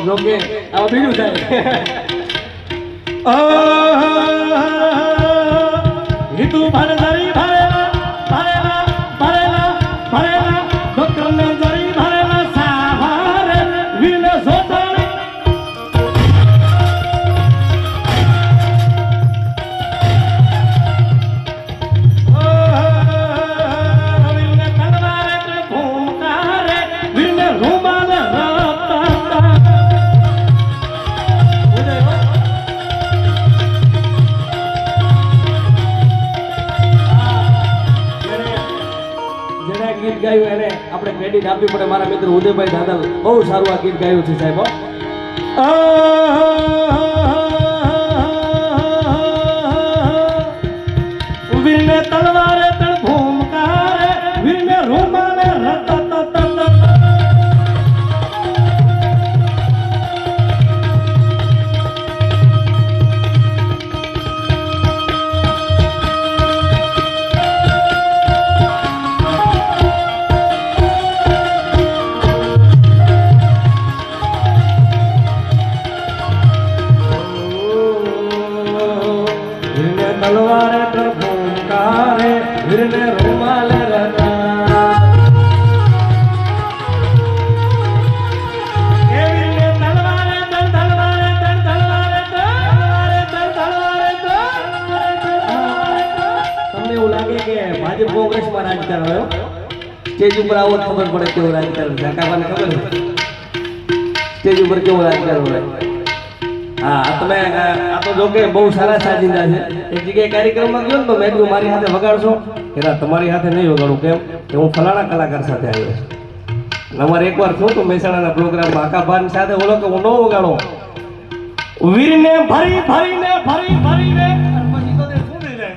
લોકે આ બીજું થાય હિતુ ભરદરી ભરેલા ભરેલા ભરેલા ભરેલા ડોક્ટર ને જરી ભરેલા સાભારે વિન સોતાણી વિન કલવારે ભૂમકારે વિન રૂમાલ ગીત ગાયું એને આપણે ક્રેડિટ આપવી પડે. મારા મિત્ર ઉદયભાઈ દાદા બહુ સારું આ ગીત ગાયું છે સાહેબ. વીરને તલવારે તળ ભૂમકારે વીરને રૂમાલે રત તલવારે પ્રભુકારે વીરને રૂમાલે રતા એ વીરને તલવારે તલવારે તલવારે તલવારે તમને એવું લાગે કે ભાજપ કોંગ્રેસમાં રાજકારણ હોય? સ્ટેજ ઉપર આવો ખબર પડે કેવું રાજકારણ છે. કાકાને ખબર છે સ્ટેજ ઉપર કેવું રાજકારણ હોય? હા તમે આ તો જો કે બહુ સારા સાજિંદા છે. એક જગ્યાએ કાર્યક્રમમાં ગયો ને તો મેં કીધું મારી સાથે વગાડશો? એના તમારી સાથે નહીં વગાડું. કેમ કે હું ફલાણા કલાકાર સાથે આવ્યો છું. અમારે એકવાર થયું તો મહેસાણાના પ્રોગ્રામમાં આકાભાન સાથે બોલો કે હું ન વગાડો વીરને ભરી ભરીને ભરી ભરીને પછી તો શું થઈ જાય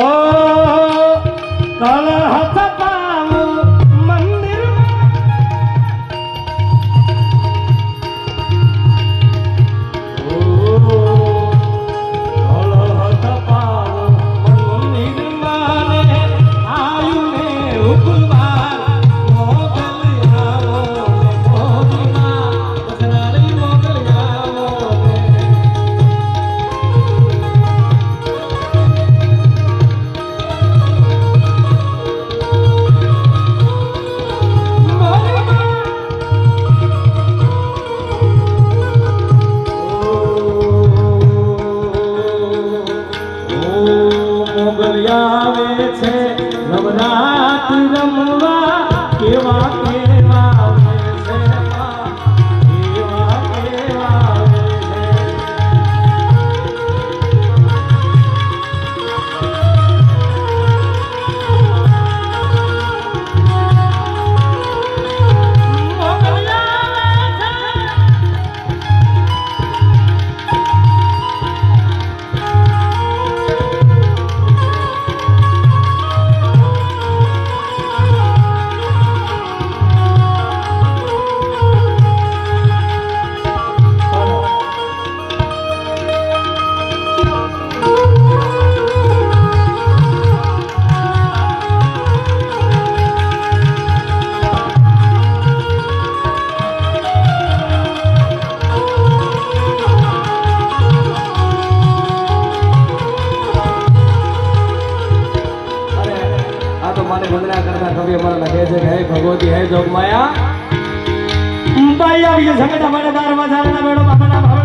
ઓ કલર હાથ પાવું હે ભગવતી હે જોગમાયા બાઈ આવી સંગત અમારા દારમાં જાણના મેળો બાપાના